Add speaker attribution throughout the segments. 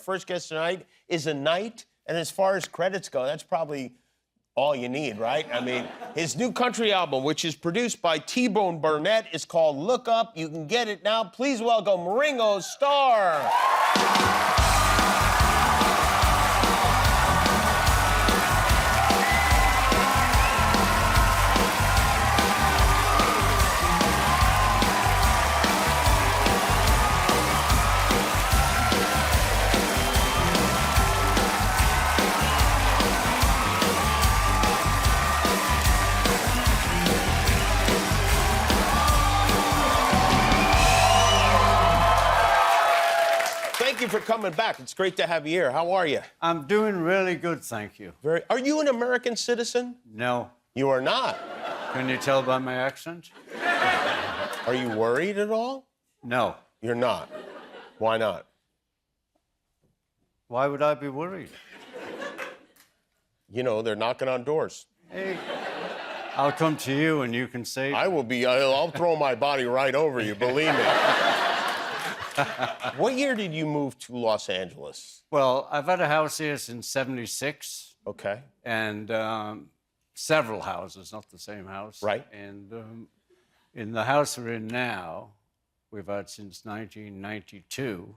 Speaker 1: First guest tonight is a knight, and as far as credits go, that's probably all you need, right? I mean, his new country album, which is produced by T-Bone Burnett, is called Look Up. You can get it now. Please welcome Ringo Starr. Thank you for coming back. It's great to have you here. How are you?
Speaker 2: I'm doing really good, thank you.
Speaker 1: Are you an American citizen?
Speaker 2: No.
Speaker 1: You are not.
Speaker 2: Can you tell by my accent?
Speaker 1: Are you worried at all?
Speaker 2: No.
Speaker 1: You're not. Why not?
Speaker 2: Why would I be worried?
Speaker 1: You know, they're knocking on doors.
Speaker 2: Hey, I'll come to you and you can say...
Speaker 1: I'll throw my body right over you, believe me. What year did you move to Los Angeles?
Speaker 2: Well, I've had a house here since '76.
Speaker 1: Okay.
Speaker 2: And several houses, not the same house.
Speaker 1: Right.
Speaker 2: And in the house we're in now, we've had since 1992.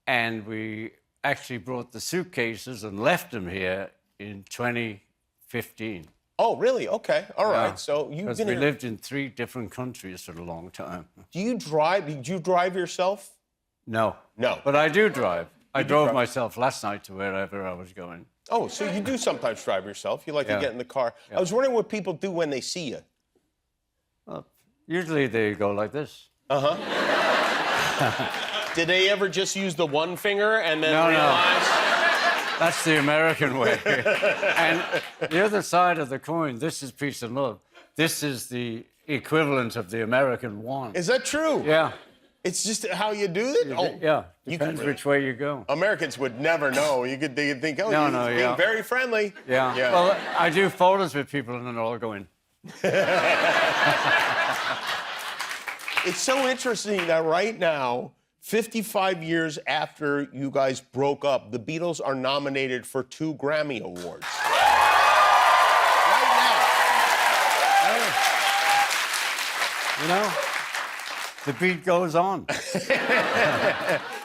Speaker 2: And we actually brought the suitcases and left them here in 2015.
Speaker 1: Oh, really? Okay. All right.
Speaker 2: Yeah.
Speaker 1: So you've
Speaker 2: Because
Speaker 1: been
Speaker 2: we lived in 3 different countries for a long time.
Speaker 1: Do you drive? Did you drive yourself?
Speaker 2: No.
Speaker 1: No.
Speaker 2: But I do drive. I drove
Speaker 1: drive.
Speaker 2: myself last night to wherever I was going.
Speaker 1: Oh, so you do sometimes drive yourself. You like to get in the car.
Speaker 2: Yeah.
Speaker 1: I was wondering what people do when they see you.
Speaker 2: Well, usually they go like this.
Speaker 1: Uh-huh. Did they ever just use the one finger and then realize?
Speaker 2: That's the American way. And the other side of the coin, this is peace and love. This is the equivalent of the American one.
Speaker 1: Is that true?
Speaker 2: Yeah.
Speaker 1: It's just how you do it? Oh,
Speaker 2: yeah. Depends which way you go.
Speaker 1: Americans would never know. They'd think, oh, you're being very friendly.
Speaker 2: Yeah. Well, I do photos with people and they're all going.
Speaker 1: It's so interesting that right now, 55 years after you guys broke up, the Beatles are nominated for 2 Grammy Awards. Right
Speaker 2: now. You know, the beat goes on.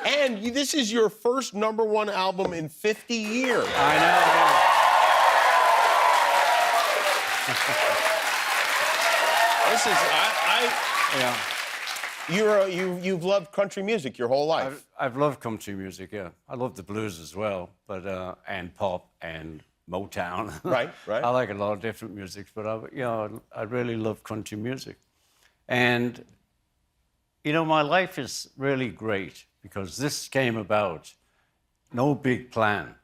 Speaker 1: And this is your first #1 album in 50 years.
Speaker 2: I know.
Speaker 1: This is,
Speaker 2: Yeah.
Speaker 1: You've loved country music your whole life.
Speaker 2: I've loved country music, yeah. I love the blues as well, but and pop and Motown.
Speaker 1: Right.
Speaker 2: I like a lot of different music, but I really love country music. And you know, my life is really great because this came about, no big plan,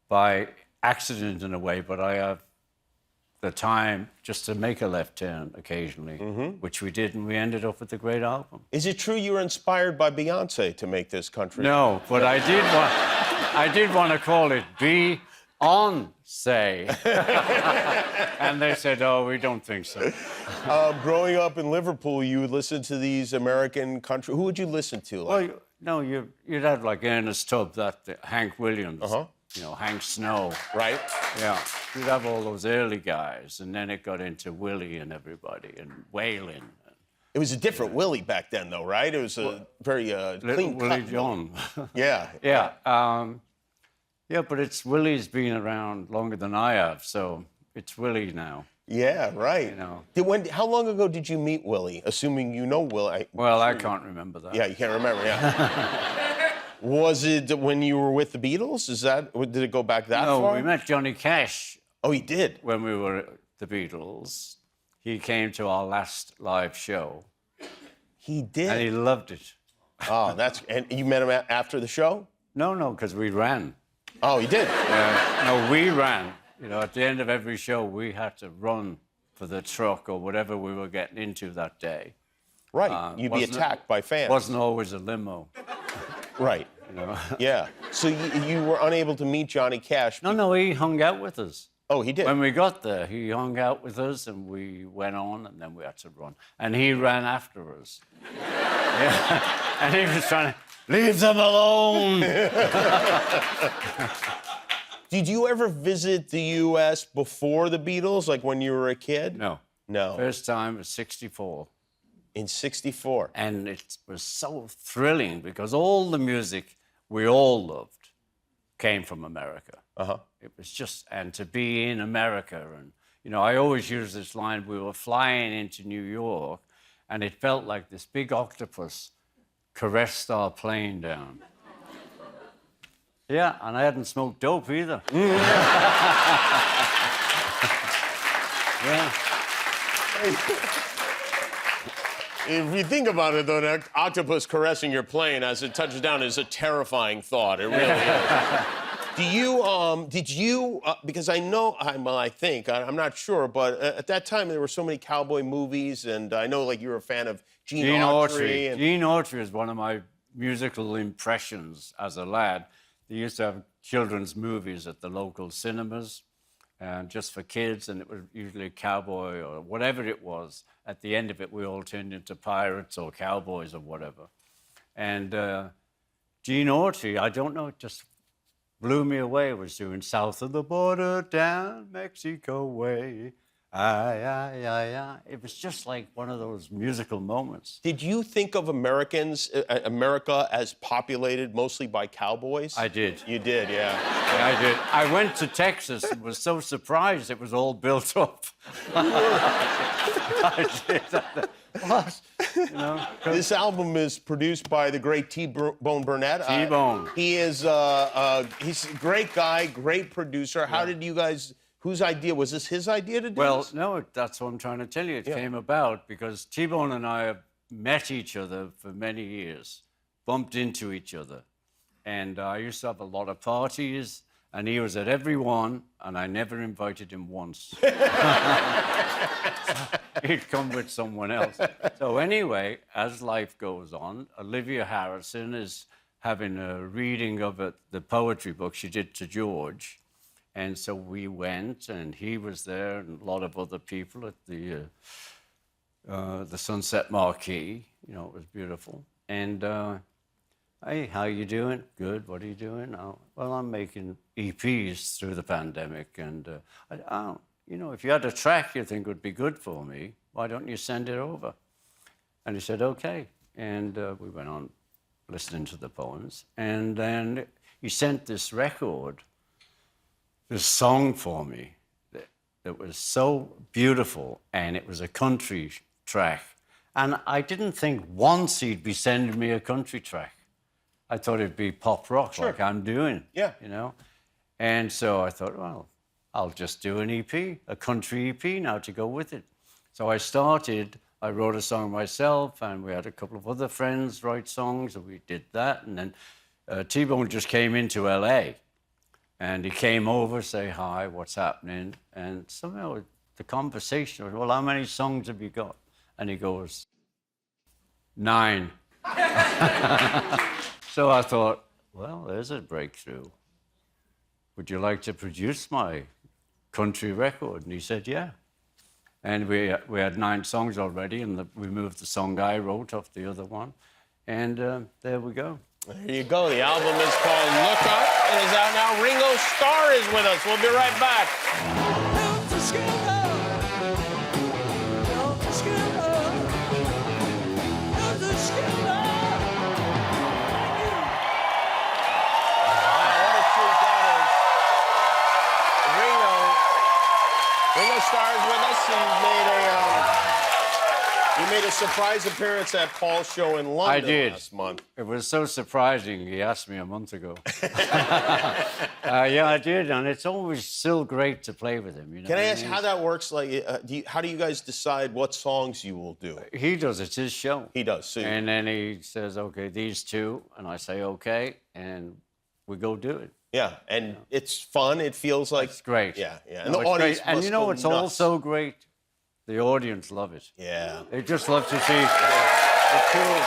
Speaker 2: by accident in a way, but I have the time just to make a left turn occasionally, which we did, and we ended up with a great album.
Speaker 1: Is it true you were inspired by Beyonce to make this country?
Speaker 2: No, but I did want to call it Be-On-Say. And they said, oh, we don't think so.
Speaker 1: Growing up in Liverpool, you would listen to these American country... Who would you listen to?
Speaker 2: Well, you'd have like Ernest Tubb, Hank Williams, you know, Hank Snow.
Speaker 1: Right.
Speaker 2: Yeah. You'd have all those early guys, and then it got into Willie and everybody, and Waylon.
Speaker 1: It was a different Willie back then, though, right? It was a very clean
Speaker 2: Willie
Speaker 1: cut.
Speaker 2: John.
Speaker 1: Yeah.
Speaker 2: Yeah. Yeah, but Willie's been around longer than I have, so it's Willie now.
Speaker 1: Yeah, right.
Speaker 2: You know.
Speaker 1: How long ago did you meet Willie? Assuming you know Willie.
Speaker 2: Well, I can't remember that.
Speaker 1: Yeah, you can't remember, yeah. Was it when you were with the Beatles? Did it go back that far?
Speaker 2: No, we met Johnny Cash.
Speaker 1: Oh, he did?
Speaker 2: When we were the Beatles. He came to our last live show.
Speaker 1: He did?
Speaker 2: And he loved it.
Speaker 1: Oh, and you met him after the show?
Speaker 2: No, because we ran.
Speaker 1: Oh, he did?
Speaker 2: No, we ran. You know, at the end of every show, we had to run for the truck or whatever we were getting into that day.
Speaker 1: Right. You'd be attacked by fans.
Speaker 2: Wasn't always a limo.
Speaker 1: Right.
Speaker 2: You know?
Speaker 1: Yeah. So you were unable to meet Johnny Cash.
Speaker 2: No, he hung out with us.
Speaker 1: Oh, he did?
Speaker 2: When we got there, he hung out with us and we went on and then we had to run. And he ran after us. Yeah. And he was trying to... Leave them alone.
Speaker 1: Did you ever visit the U.S. before the Beatles, like when you were a kid?
Speaker 2: No.
Speaker 1: No.
Speaker 2: First time was 64.
Speaker 1: In 64.
Speaker 2: And it was so thrilling because all the music we all loved came from America.
Speaker 1: Uh-huh.
Speaker 2: It was just, and to be in America, and, you know, I always use this line, we were flying into New York, and it felt like this big octopus caressed our plane down. Yeah, and I hadn't smoked dope either. Yeah.
Speaker 1: If you think about it, though, that octopus caressing your plane as it touches down is a terrifying thought. It really is. Did you, because I know, I think, I'm not sure, but at that time there were so many cowboy movies, and I know, like, you were a fan of Gene Autry. And...
Speaker 2: Gene Autry is one of my musical impressions as a lad. They used to have children's movies at the local cinemas, and just for kids, and it was usually a cowboy or whatever it was. At the end of it, we all turned into pirates or cowboys or whatever. And Gene Autry, I don't know, it just blew me away. It was doing South of the Border, down Mexico way. Aye, aye, aye, aye. It was just like one of those musical moments.
Speaker 1: Did you think of America as populated mostly by cowboys?
Speaker 2: I did.
Speaker 1: You did, yeah.
Speaker 2: Yeah, I did. I went to Texas and was so surprised it was all built up. I did. What? You know?
Speaker 1: This album is produced by the great T-Bone Burnett.
Speaker 2: T-Bone.
Speaker 1: He's a great guy, great producer. How did you guys... Whose idea? Was this his idea to do
Speaker 2: Well,
Speaker 1: this?
Speaker 2: no, that's what I'm trying to tell you. It came about because T-Bone and I have met each other for many years, bumped into each other. And I used to have a lot of parties, and he was at every one, and I never invited him once. He'd come with someone else. So anyway, as life goes on, Olivia Harrison is having a reading of the poetry book she did to George. And so we went, and he was there, and a lot of other people at the Sunset Marquee. You know, it was beautiful. And, hey, how you doing? Good, what are you doing? Oh, well, I'm making EPs through the pandemic, and you know, if you had a track you think would be good for me, why don't you send it over? And he said, okay. And we went on listening to the poems. And then he sent this record, this song for me that was so beautiful, and it was a country track. And I didn't think once he'd be sending me a country track. I thought it'd be pop rock, like I'm doing, you know? And so I thought, well, I'll just do an EP, a country EP now to go with it. So I wrote a song myself, and we had a couple of other friends write songs, and we did that. And then T-Bone just came into LA. And he came over, say hi, what's happening? And somehow the conversation was, well, how many songs have you got? And he goes, 9. So I thought, well, there's a breakthrough. Would you like to produce my country record? And he said, yeah. And we had 9 songs already, and we moved the song I wrote off the other one. And there we go.
Speaker 1: There you go. The album is called Look Up. It is out now. Ringo Starr is with us. We'll be right back. Ringo Starr is with us. He made a surprise appearance at Paul's show in London last month.
Speaker 2: It was so surprising. He asked me a month ago. Yeah, I did, and it's always still great to play with him. You know.
Speaker 1: Can I ask how that works? Like, how do you guys decide what songs you will do?
Speaker 2: He does. It's his show.
Speaker 1: He does. So
Speaker 2: and then he says, "Okay, these 2," and I say, "Okay," and we go do it.
Speaker 1: Yeah, and it's fun. It feels like
Speaker 2: it's great.
Speaker 1: Yeah, yeah.
Speaker 2: And the audience, and you know, it's also great. The audience love it.
Speaker 1: Yeah.
Speaker 2: They just love to see the 2 of us.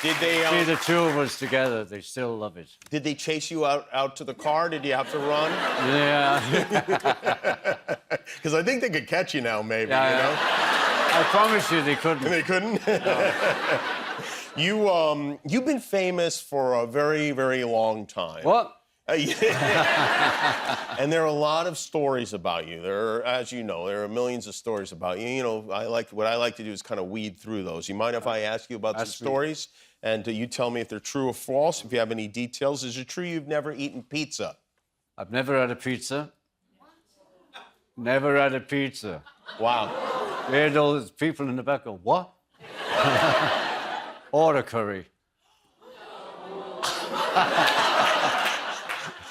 Speaker 1: Did they
Speaker 2: see the 2 of us together? They still love it.
Speaker 1: Did they chase you out to the car? Did you have to run?
Speaker 2: Yeah.
Speaker 1: Because I think they could catch you now, maybe.
Speaker 2: Yeah,
Speaker 1: you know.
Speaker 2: I promise you, they couldn't.
Speaker 1: They couldn't.
Speaker 2: No.
Speaker 1: You've been famous for a very, very long time.
Speaker 2: What?
Speaker 1: And there are a lot of stories about you. As you know, there are millions of stories about you. You know, what I like to do is kind of weed through those. You mind if I ask you about some stories? And you tell me if they're true or false, if you have any details. Is it true you've never eaten pizza?
Speaker 2: I've never had a pizza. Never had a pizza.
Speaker 1: Wow.
Speaker 2: You heard all those people in the back go, what? Order curry.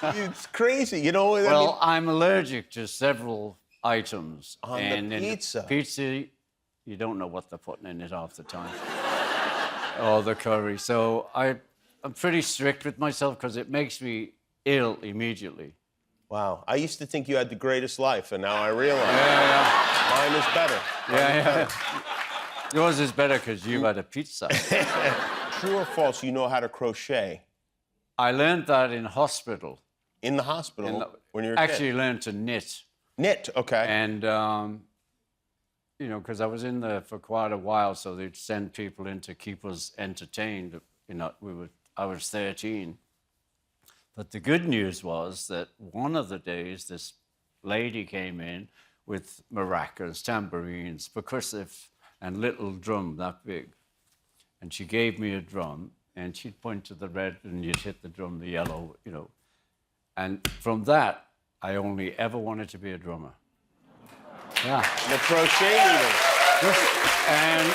Speaker 1: It's crazy, you know.
Speaker 2: Well, I'm allergic to several items.
Speaker 1: On
Speaker 2: and
Speaker 1: the pizza.
Speaker 2: In pizza, you don't know what they're putting in it half the time. Or the curry. So I'm pretty strict with myself because it makes me ill immediately.
Speaker 1: Wow. I used to think you had the greatest life, and now I realize mine is better.
Speaker 2: Yeah. Yours is better because you've had a pizza.
Speaker 1: True or false, you know how to crochet?
Speaker 2: I learned that in hospital.
Speaker 1: In the hospital? When you were a kid?
Speaker 2: Actually learned to knit.
Speaker 1: Knit, okay.
Speaker 2: And, you know, because I was in there for quite a while, so they'd send people in to keep us entertained. You know, I was 13. But the good news was that one of the days, this lady came in with maracas, tambourines, percussive, and little drum that big. And she gave me a drum, and she'd point to the red, and you'd hit the drum, the yellow, you know. And from that, I only ever wanted to be a drummer. Yeah.
Speaker 1: The crochet needle.
Speaker 2: And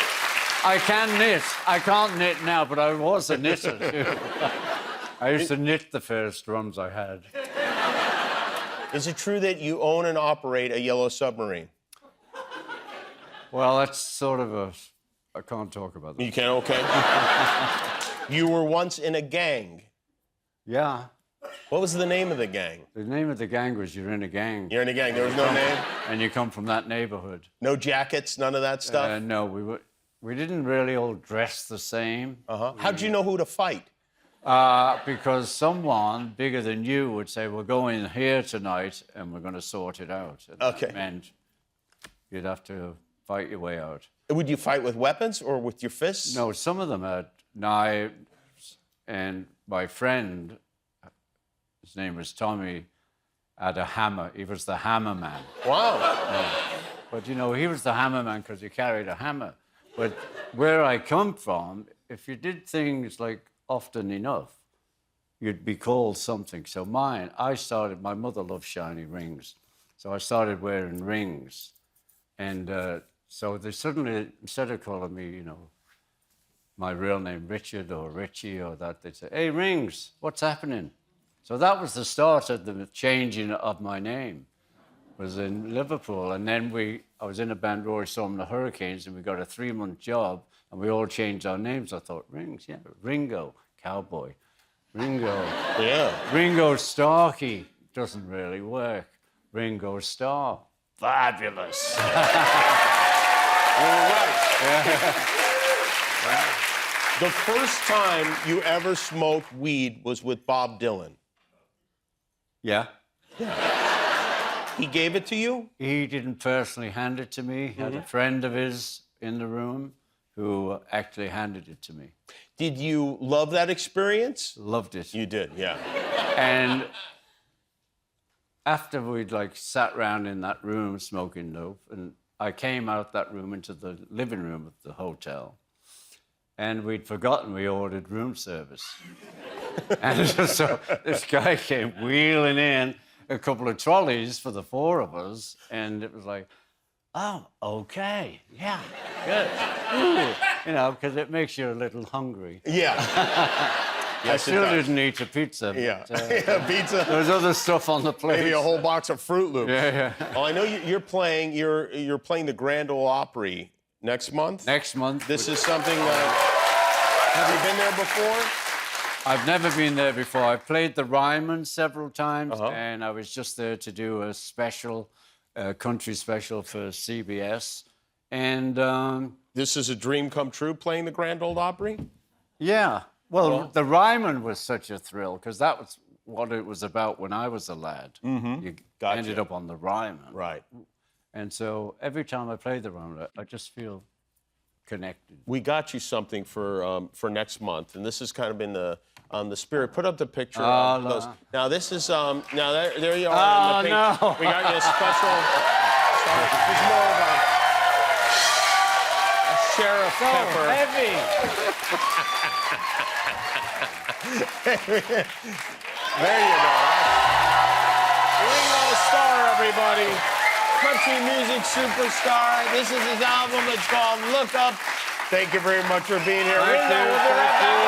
Speaker 2: I can knit. I can't knit now, but I was a knitter, too. I used to knit the first drums I had.
Speaker 1: Is it true that you own and operate a yellow submarine?
Speaker 2: Well, that's sort of I can't talk about that.
Speaker 1: You can, okay. You were once in a gang.
Speaker 2: Yeah.
Speaker 1: What was the name of the gang?
Speaker 2: The name of the gang was You're in a Gang.
Speaker 1: You're in a gang. There was no name?
Speaker 2: And you come from that neighborhood.
Speaker 1: No jackets, none of that stuff?
Speaker 2: No, we didn't really all dress the same.
Speaker 1: How'd you know who to fight?
Speaker 2: Because someone bigger than you would say, we're going here tonight and we're going to sort it out. And
Speaker 1: Okay.
Speaker 2: that meant you'd have to fight your way out.
Speaker 1: Would you fight with weapons or with your fists?
Speaker 2: No, some of them had knives, and my friend, his name was Tommy, had a hammer. He was the hammer man.
Speaker 1: Wow.
Speaker 2: But, you know, he was the hammer man because he carried a hammer. But where I come from, if you did things like often enough, you'd be called something. So my mother loved shiny rings. So I started wearing rings. And so they suddenly, instead of calling me, you know, my real name, Richard or Richie or that, they'd say, hey, Rings, what's happening? So that was the start of the changing of my name, was in Liverpool. And then I was in a band, Rory Storm and the Hurricanes, and we got a 3-month job, and we all changed our names. I thought, Rings, yeah, Ringo, cowboy. Ringo.
Speaker 1: Yeah.
Speaker 2: Ringo Starkey doesn't really work. Ringo Starr. Fabulous.
Speaker 1: You're right. The first time you ever smoked weed was with Bob Dylan.
Speaker 2: Yeah.
Speaker 1: He gave it to you?
Speaker 2: He didn't personally hand it to me. He had a friend of his in the room who actually handed it to me.
Speaker 1: Did you love that experience?
Speaker 2: Loved it.
Speaker 1: You did, yeah.
Speaker 2: And after we'd sat round in that room smoking dope, and I came out that room into the living room of the hotel, and we'd forgotten we ordered room service. And so this guy came wheeling in a couple of trolleys for the 4 of us, and it was like, oh, okay, yeah, good. Ooh. You know, because it makes you a little hungry.
Speaker 1: Yeah.
Speaker 2: I still didn't eat a pizza.
Speaker 1: Yeah.
Speaker 2: But,
Speaker 1: Pizza.
Speaker 2: There was other stuff on the plate.
Speaker 1: Maybe a whole box of Fruit Loops.
Speaker 2: Yeah.
Speaker 1: Well, I know you're playing the Grand Ole Opry next month.
Speaker 2: Next month.
Speaker 1: This is something. Have you been there before?
Speaker 2: I've never been there before. I played the Ryman several times, and I was just there to do a special, country special for CBS. And
Speaker 1: this is a dream come true, playing the Grand Ole Opry?
Speaker 2: yeah. Well, the Ryman was such a thrill because that was what it was about when I was a lad. You ended up on the Ryman.
Speaker 1: Right.
Speaker 2: And so every time I play the Ryman, I just feel connected.
Speaker 1: We got you something for next month, and this has kind of been the spirit. Put up the picture of those. Now this is now there you are. In the pink.
Speaker 2: No!
Speaker 1: We got you a special. This is more of a sheriff pepper.
Speaker 2: Heavy.
Speaker 1: There you go. Ringo Starr, everybody. Country music superstar. This is his album. It's called Look Up. Thank you very much for being here. Ringo, we'll be right back.